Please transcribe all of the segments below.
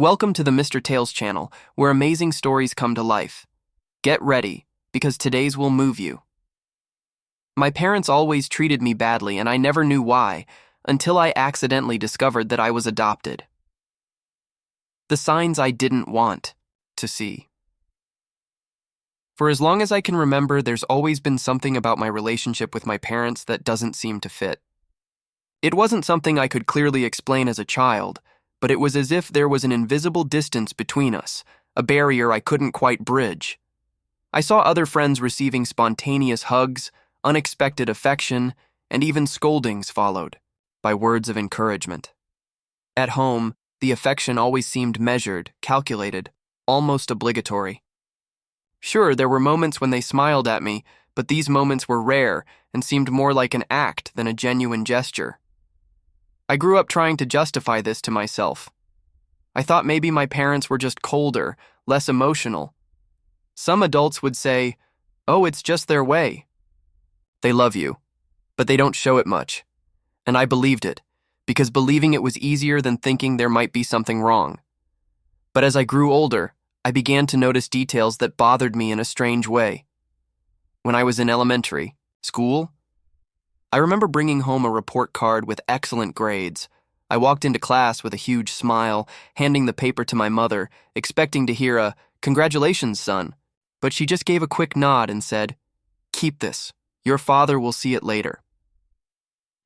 Welcome to the Mr. Tales channel, where amazing stories come to life. Get ready, because today's will move you. My parents always treated me badly, and I never knew why, until I accidentally discovered that I was adopted. The signs I didn't want to see. For as long as I can remember, there's always been something about my relationship with my parents that doesn't seem to fit. It wasn't something I could clearly explain as a child, but it was as if there was an invisible distance between us, a barrier I couldn't quite bridge. I saw other friends receiving spontaneous hugs, unexpected affection, and even scoldings followed by words of encouragement. At home, the affection always seemed measured, calculated, almost obligatory. Sure, there were moments when they smiled at me, but these moments were rare and seemed more like an act than a genuine gesture. I grew up trying to justify this to myself. I thought maybe my parents were just colder, less emotional. Some adults would say, "Oh, it's just their way." They love you, but they don't show it much. And I believed it, because believing it was easier than thinking there might be something wrong. But as I grew older, I began to notice details that bothered me in a strange way. When I was in elementary school, I remember bringing home a report card with excellent grades. I walked into class with a huge smile, handing the paper to my mother, expecting to hear a "Congratulations, son," but she just gave a quick nod and said, "Keep this. Your father will see it later."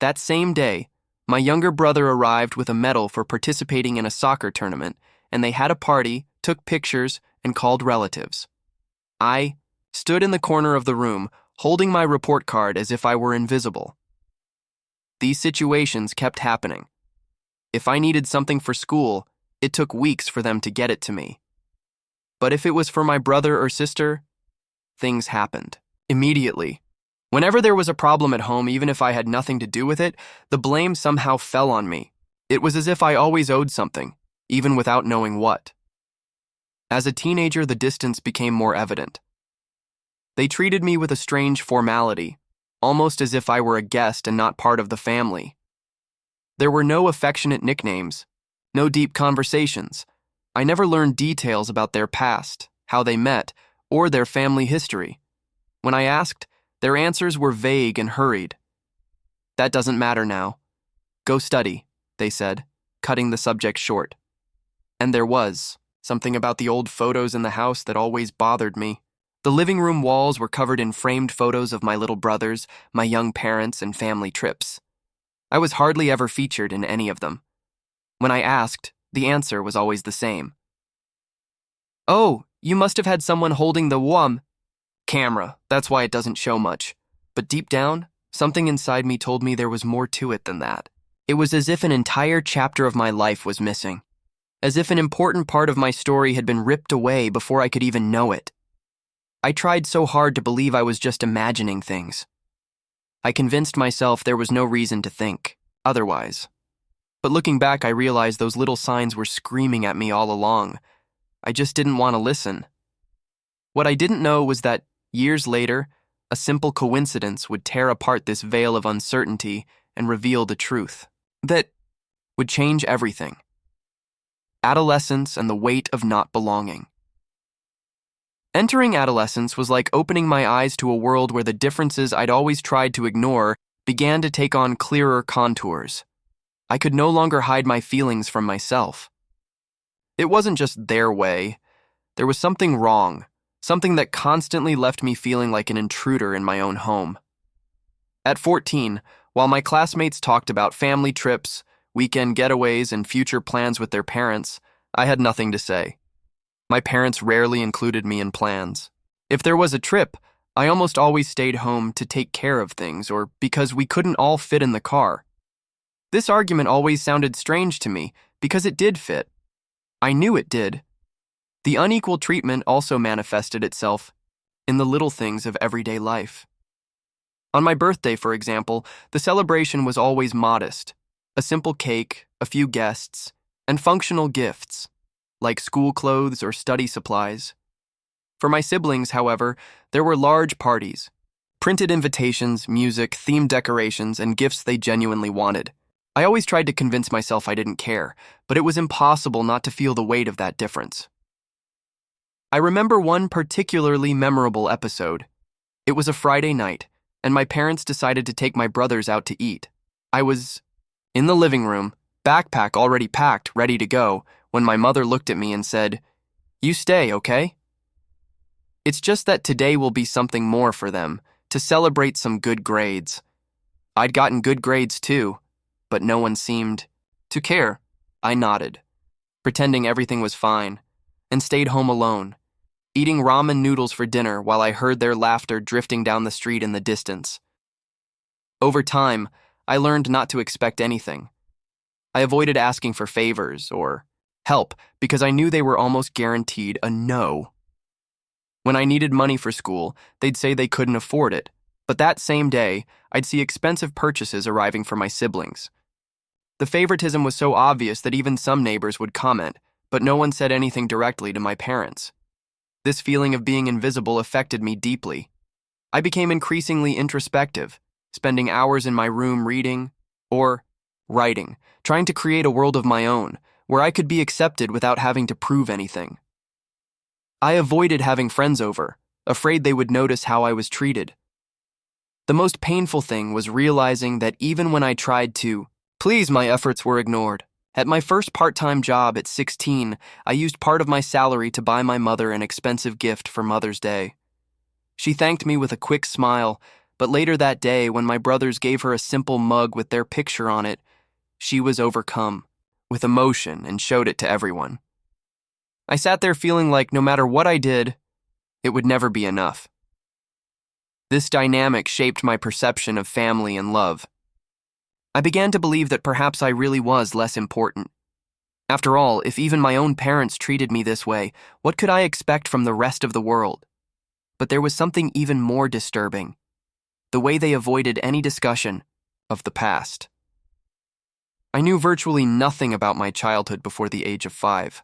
That same day, my younger brother arrived with a medal for participating in a soccer tournament, and they had a party, took pictures, and called relatives. I stood in the corner of the room, holding my report card as if I were invisible. These situations kept happening. If I needed something for school, it took weeks for them to get it to me. But if it was for my brother or sister, things happened immediately. Whenever there was a problem at home, even if I had nothing to do with it, the blame somehow fell on me. It was as if I always owed something, even without knowing what. As a teenager, the distance became more evident. They treated me with a strange formality, almost as if I were a guest and not part of the family. There were no affectionate nicknames, no deep conversations. I never learned details about their past, how they met, or their family history. When I asked, their answers were vague and hurried. "That doesn't matter now. Go study," they said, cutting the subject short. And there was something about the old photos in the house that always bothered me. The living room walls were covered in framed photos of my little brothers, my young parents, and family trips. I was hardly ever featured in any of them. When I asked, the answer was always the same. "Oh, you must have had someone holding the camera, that's why it doesn't show much." But deep down, something inside me told me there was more to it than that. It was as if an entire chapter of my life was missing, as if an important part of my story had been ripped away before I could even know it. I tried so hard to believe I was just imagining things. I convinced myself there was no reason to think otherwise. But looking back, I realized those little signs were screaming at me all along. I just didn't want to listen. What I didn't know was that, years later, a simple coincidence would tear apart this veil of uncertainty and reveal the truth that would change everything. Adolescence and the weight of not belonging. Entering adolescence was like opening my eyes to a world where the differences I'd always tried to ignore began to take on clearer contours. I could no longer hide my feelings from myself. It wasn't just their way. There was something wrong, something that constantly left me feeling like an intruder in my own home. At 14, while my classmates talked about family trips, weekend getaways, and future plans with their parents, I had nothing to say. My parents rarely included me in plans. If there was a trip, I almost always stayed home to take care of things or because we couldn't all fit in the car. This argument always sounded strange to me because it did fit. I knew it did. The unequal treatment also manifested itself in the little things of everyday life. On my birthday, for example, the celebration was always modest. A simple cake, a few guests, and functional gifts, like school clothes or study supplies. For my siblings, however, there were large parties, printed invitations, music, themed decorations, and gifts they genuinely wanted. I always tried to convince myself I didn't care, but it was impossible not to feel the weight of that difference. I remember one particularly memorable episode. It was a Friday night, and my parents decided to take my brothers out to eat. I was in the living room, backpack already packed, ready to go, when my mother looked at me and said, "You stay, okay? It's just that today will be something more for them, to celebrate some good grades." I'd gotten good grades too, but no one seemed to care. I nodded, pretending everything was fine, and stayed home alone, eating ramen noodles for dinner while I heard their laughter drifting down the street in the distance. Over time, I learned not to expect anything. I avoided asking for favors or help because I knew they were almost guaranteed a no. When I needed money for school, they'd say they couldn't afford it, but that same day, I'd see expensive purchases arriving for my siblings. The favoritism was so obvious that even some neighbors would comment, but no one said anything directly to my parents. This feeling of being invisible affected me deeply. I became increasingly introspective, spending hours in my room reading or writing, trying to create a world of my own, where I could be accepted without having to prove anything. I avoided having friends over, afraid they would notice how I was treated. The most painful thing was realizing that even when I tried to please, my efforts were ignored. At my first part-time job at 16, I used part of my salary to buy my mother an expensive gift for Mother's Day. She thanked me with a quick smile, but later that day, when my brothers gave her a simple mug with their picture on it, she was overcome with emotion and showed it to everyone. I sat there feeling like no matter what I did, it would never be enough. This dynamic shaped my perception of family and love. I began to believe that perhaps I really was less important. After all, if even my own parents treated me this way, what could I expect from the rest of the world? But there was something even more disturbing: the way they avoided any discussion of the past. I knew virtually nothing about my childhood before the age of 5.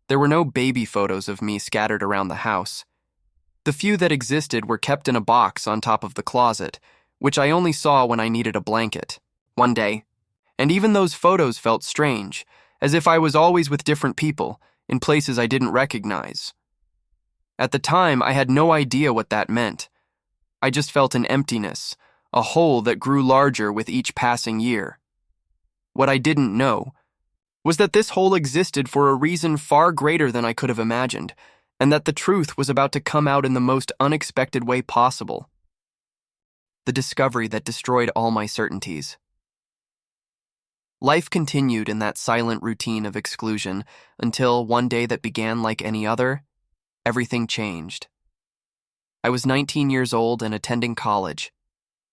There were no baby photos of me scattered around the house. The few that existed were kept in a box on top of the closet, which I only saw when I needed a blanket. One day, and even those photos felt strange, as if I was always with different people, in places I didn't recognize. At the time, I had no idea what that meant. I just felt an emptiness, a hole that grew larger with each passing year. What I didn't know was that this hole existed for a reason far greater than I could have imagined, and that the truth was about to come out in the most unexpected way possible. The discovery that destroyed all my certainties. Life continued in that silent routine of exclusion until one day that began like any other, everything changed. I was 19 years old and attending college.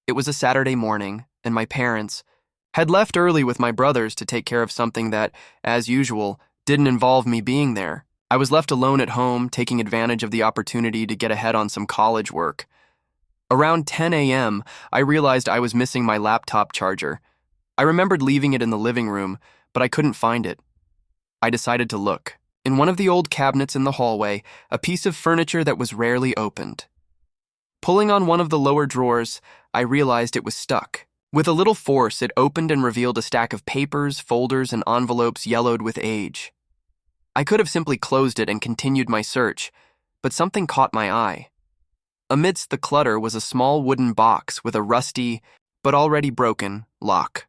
It was a Saturday morning, and my parents had left early with my brothers to take care of something that, as usual, didn't involve me being there. I was left alone at home, taking advantage of the opportunity to get ahead on some college work. Around 10 a.m., I realized I was missing my laptop charger. I remembered leaving it in the living room, but I couldn't find it. I decided to look. In one of the old cabinets in the hallway, a piece of furniture that was rarely opened. Pulling on one of the lower drawers, I realized it was stuck. With a little force, it opened and revealed a stack of papers, folders, and envelopes yellowed with age. I could have simply closed it and continued my search, but something caught my eye. Amidst the clutter was a small wooden box with a rusty, but already broken, lock.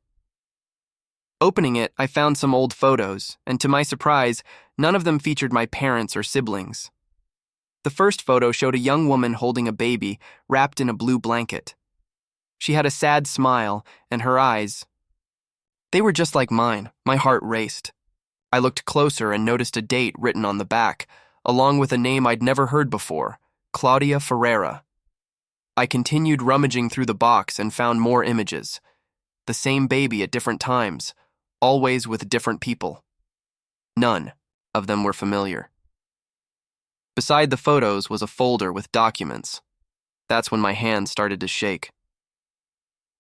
Opening it, I found some old photos, and to my surprise, none of them featured my parents or siblings. The first photo showed a young woman holding a baby wrapped in a blue blanket. She had a sad smile, and her eyes, they were just like mine. My heart raced. I looked closer and noticed a date written on the back, along with a name I'd never heard before, Claudia Ferreira. I continued rummaging through the box and found more images. The same baby at different times, always with different people. None of them were familiar. Beside the photos was a folder with documents. That's when my hands started to shake.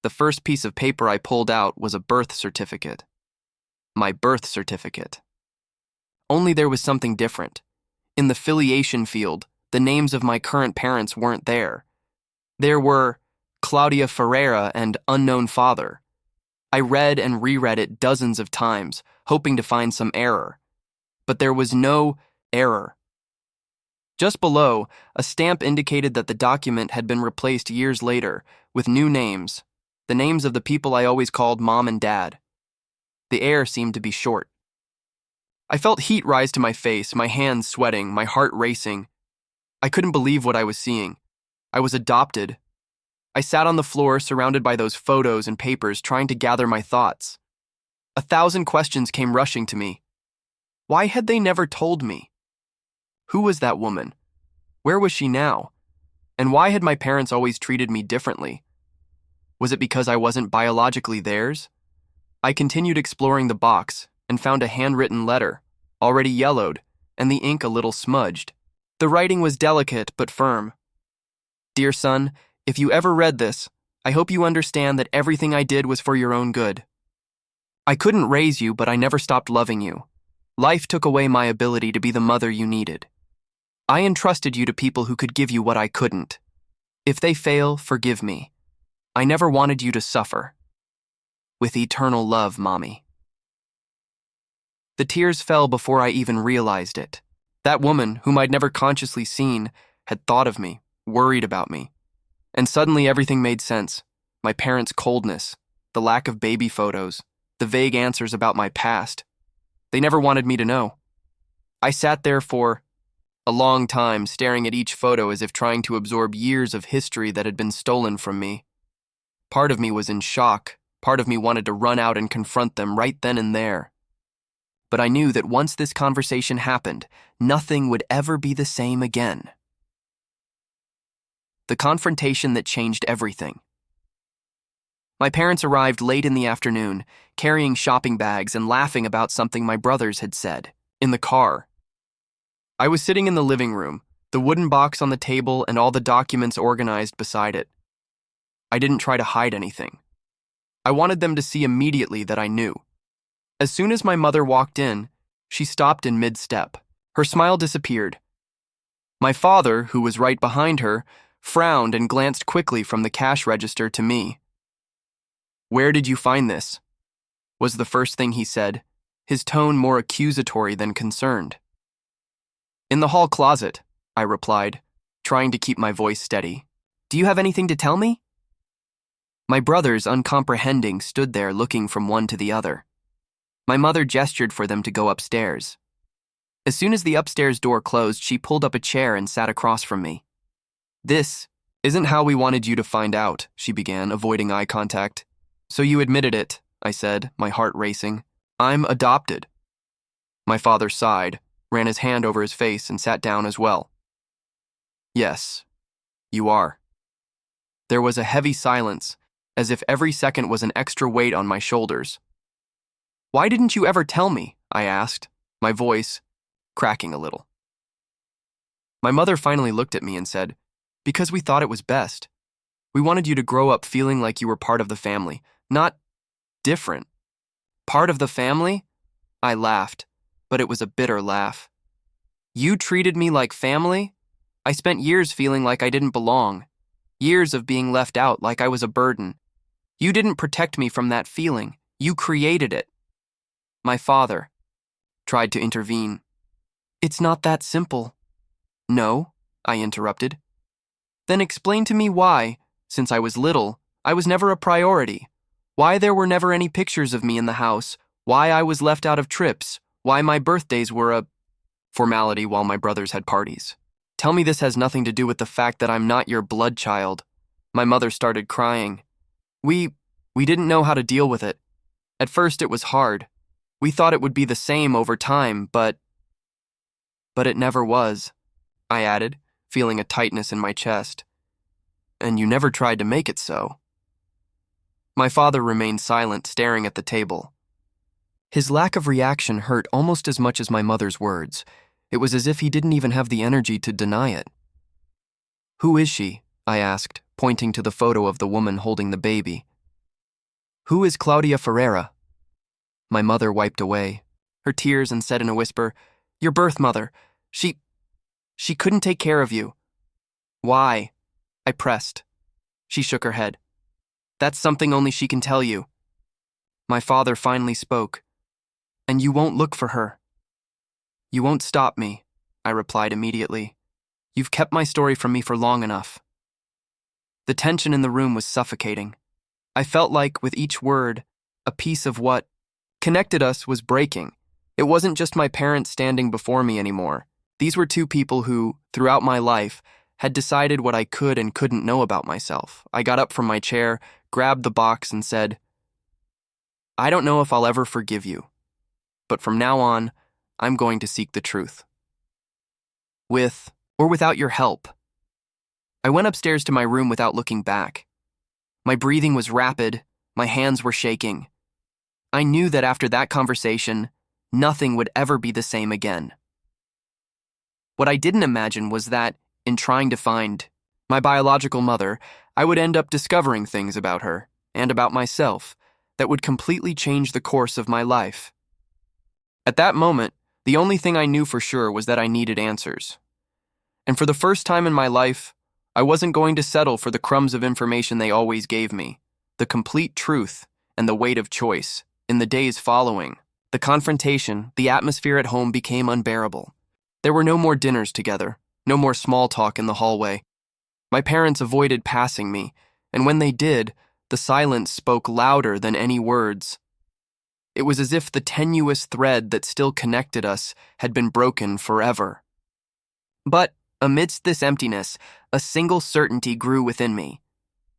The first piece of paper I pulled out was a birth certificate. My birth certificate. Only there was something different. In the filiation field, the names of my current parents weren't there. There were Claudia Ferreira and unknown father. I read and reread it dozens of times, hoping to find some error. But there was no error. Just below, a stamp indicated that the document had been replaced years later with new names, the names of the people I always called Mom and Dad. The air seemed to be short. I felt heat rise to my face, my hands sweating, my heart racing. I couldn't believe what I was seeing. I was adopted. I sat on the floor surrounded by those photos and papers trying to gather my thoughts. 1,000 questions came rushing to me. Why had they never told me? Who was that woman? Where was she now? And why had my parents always treated me differently? Was it because I wasn't biologically theirs? I continued exploring the box and found a handwritten letter, already yellowed, and the ink a little smudged. The writing was delicate but firm. Dear son, if you ever read this, I hope you understand that everything I did was for your own good. I couldn't raise you, but I never stopped loving you. Life took away my ability to be the mother you needed. I entrusted you to people who could give you what I couldn't. If they fail, forgive me. I never wanted you to suffer. With eternal love, Mommy. The tears fell before I even realized it. That woman, whom I'd never consciously seen, had thought of me, worried about me. And suddenly everything made sense. My parents' coldness, the lack of baby photos, the vague answers about my past. They never wanted me to know. I sat there for a long time, staring at each photo as if trying to absorb years of history that had been stolen from me. Part of me was in shock. Part of me wanted to run out and confront them right then and there. But I knew that once this conversation happened, nothing would ever be the same again. The confrontation that changed everything. My parents arrived late in the afternoon, carrying shopping bags and laughing about something my brothers had said, in the car. I was sitting in the living room, the wooden box on the table and all the documents organized beside it. I didn't try to hide anything. I wanted them to see immediately that I knew. As soon as my mother walked in, she stopped in mid-step. Her smile disappeared. My father, who was right behind her, frowned and glanced quickly from the cash register to me. "Where did you find this?" was the first thing he said, his tone more accusatory than concerned. "In the hall closet," I replied, trying to keep my voice steady. "Do you have anything to tell me?" My brothers, uncomprehending, stood there looking from one to the other. My mother gestured for them to go upstairs. As soon as the upstairs door closed, she pulled up a chair and sat across from me. "This isn't how we wanted you to find out," she began, avoiding eye contact. "So you admitted it," I said, my heart racing. "I'm adopted." My father sighed, ran his hand over his face, and sat down as well. "Yes, you are." There was a heavy silence, as if every second was an extra weight on my shoulders. "Why didn't you ever tell me?" I asked, my voice cracking a little. My mother finally looked at me and said, "Because we thought it was best. We wanted you to grow up feeling like you were part of the family, not different." "Part of the family?" I laughed, but it was a bitter laugh. "You treated me like family? I spent years feeling like I didn't belong. Years of being left out like I was a burden. You didn't protect me from that feeling. You created it." My father tried to intervene. "It's not that simple." "No," I interrupted. "Then explain to me why, since I was little, I was never a priority. Why there were never any pictures of me in the house. Why I was left out of trips. Why my birthdays were a formality while my brothers had parties. Tell me this has nothing to do with the fact that I'm not your blood child." My mother started crying. We didn't know how to deal with it. At first it was hard. We thought it would be the same over time, but it never was," I added, feeling a tightness in my chest. "And you never tried to make it so." My father remained silent, staring at the table. His lack of reaction hurt almost as much as my mother's words. It was as if he didn't even have the energy to deny it. "Who is she?" I asked, pointing to the photo of the woman holding the baby. "Who is Claudia Ferreira?" My mother wiped away her tears and said in a whisper, "Your birth mother. She couldn't take care of you." "Why?" I pressed. She shook her head. "That's something only she can tell you." My father finally spoke. "And you won't look for her." "You won't stop me," I replied immediately. "You've kept my story from me for long enough." The tension in the room was suffocating. I felt like, with each word, a piece of what connected us was breaking. It wasn't just my parents standing before me anymore. These were two people who, throughout my life, had decided what I could and couldn't know about myself. I got up from my chair, grabbed the box, and said, "I don't know if I'll ever forgive you, but from now on, I'm going to seek the truth. With or without your help." I went upstairs to my room without looking back. My breathing was rapid, my hands were shaking. I knew that after that conversation, nothing would ever be the same again. What I didn't imagine was that, in trying to find my biological mother, I would end up discovering things about her, and about myself, that would completely change the course of my life. At that moment, the only thing I knew for sure was that I needed answers. And for the first time in my life, I wasn't going to settle for the crumbs of information they always gave me. The complete truth and the weight of choice. In the days following the confrontation, the atmosphere at home became unbearable. There were no more dinners together, no more small talk in the hallway. My parents avoided passing me, and when they did, the silence spoke louder than any words. It was as if the tenuous thread that still connected us had been broken forever. But amidst this emptiness, a single certainty grew within me.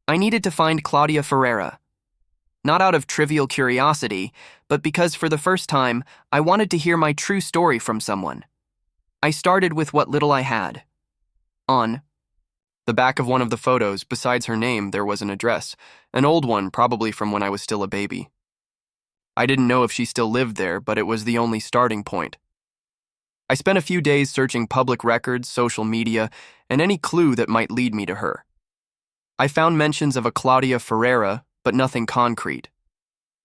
I needed to find Claudia Ferreira. Not out of trivial curiosity, but because for the first time, I wanted to hear my true story from someone. I started with what little I had. On the back of one of the photos, besides her name, there was an address, an old one, probably from when I was still a baby. I didn't know if she still lived there, but it was the only starting point. I spent a few days searching public records, social media, and any clue that might lead me to her. I found mentions of a Claudia Ferreira, but nothing concrete.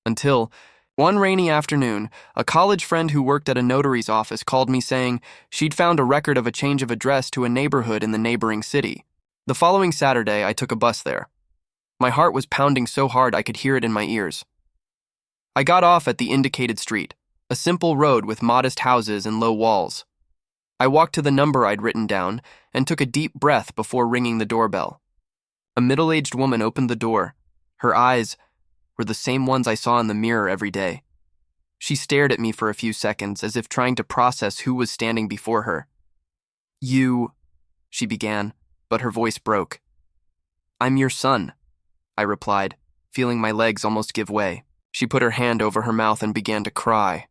Until, one rainy afternoon, a college friend who worked at a notary's office called me saying she'd found a record of a change of address to a neighborhood in the neighboring city. The following Saturday, I took a bus there. My heart was pounding so hard I could hear it in my ears. I got off at the indicated street, a simple road with modest houses and low walls. I walked to the number I'd written down and took a deep breath before ringing the doorbell. A middle-aged woman opened the door. Her eyes were the same ones I saw in the mirror every day. She stared at me for a few seconds, as if trying to process who was standing before her. "You," she began, but her voice broke. "I'm your son," I replied, feeling my legs almost give way. She put her hand over her mouth and began to cry.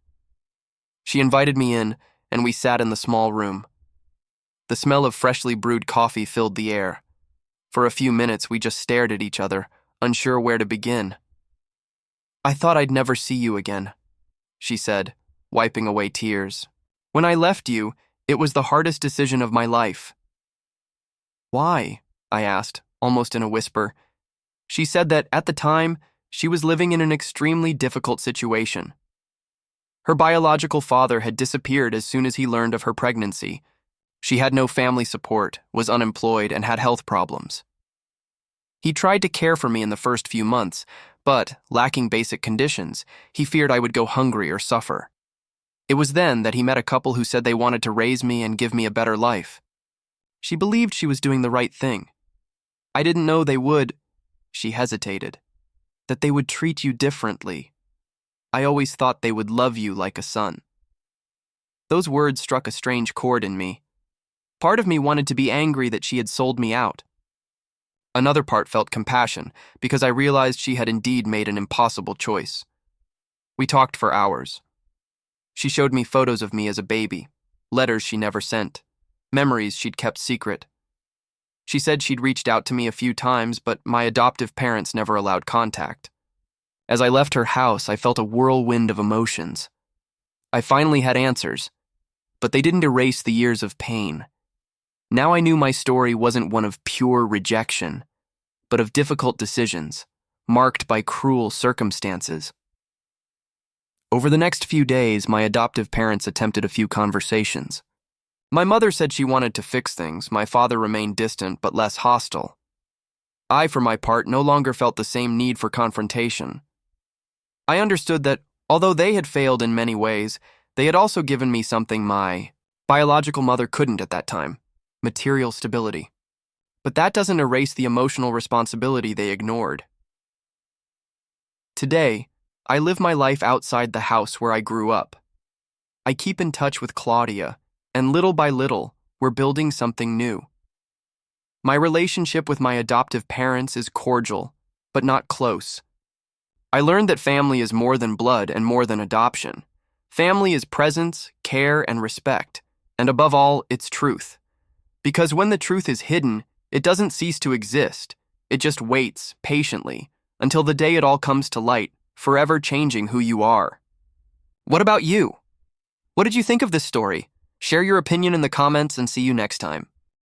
She invited me in, and we sat in the small room. The smell of freshly brewed coffee filled the air. For a few minutes, we just stared at each other, unsure where to begin. "I thought I'd never see you again," she said, wiping away tears. "When I left you, it was the hardest decision of my life." "Why?" I asked, almost in a whisper. She said that, at the time, she was living in an extremely difficult situation. Her biological father had disappeared as soon as he learned of her pregnancy. She had no family support, was unemployed, and had health problems. He tried to care for me in the first few months, but, lacking basic conditions, he feared I would go hungry or suffer. It was then that he met a couple who said they wanted to raise me and give me a better life. She believed she was doing the right thing. I didn't know they would, she hesitated, that they would treat you differently. I always thought they would love you like a son. Those words struck a strange chord in me. Part of me wanted to be angry that she had sold me out. Another part felt compassion, because I realized she had indeed made an impossible choice. We talked for hours. She showed me photos of me as a baby, letters she never sent, memories she'd kept secret. She said she'd reached out to me a few times, but my adoptive parents never allowed contact. As I left her house, I felt a whirlwind of emotions. I finally had answers, but they didn't erase the years of pain. Now I knew my story wasn't one of pure rejection, but of difficult decisions, marked by cruel circumstances. Over the next few days, my adoptive parents attempted a few conversations. My mother said she wanted to fix things. My father remained distant but less hostile. I, for my part, no longer felt the same need for confrontation. I understood that, although they had failed in many ways, they had also given me something my biological mother couldn't at that time: material stability. But that doesn't erase the emotional responsibility they ignored. Today, I live my life outside the house where I grew up. I keep in touch with Claudia, and little by little, we're building something new. My relationship with my adoptive parents is cordial, but not close. I learned that family is more than blood and more than adoption. Family is presence, care, and respect, and above all, it's truth. Because when the truth is hidden, it doesn't cease to exist. It just waits, patiently, until the day it all comes to light, forever changing who you are. What about you? What did you think of this story? Share your opinion in the comments and see you next time.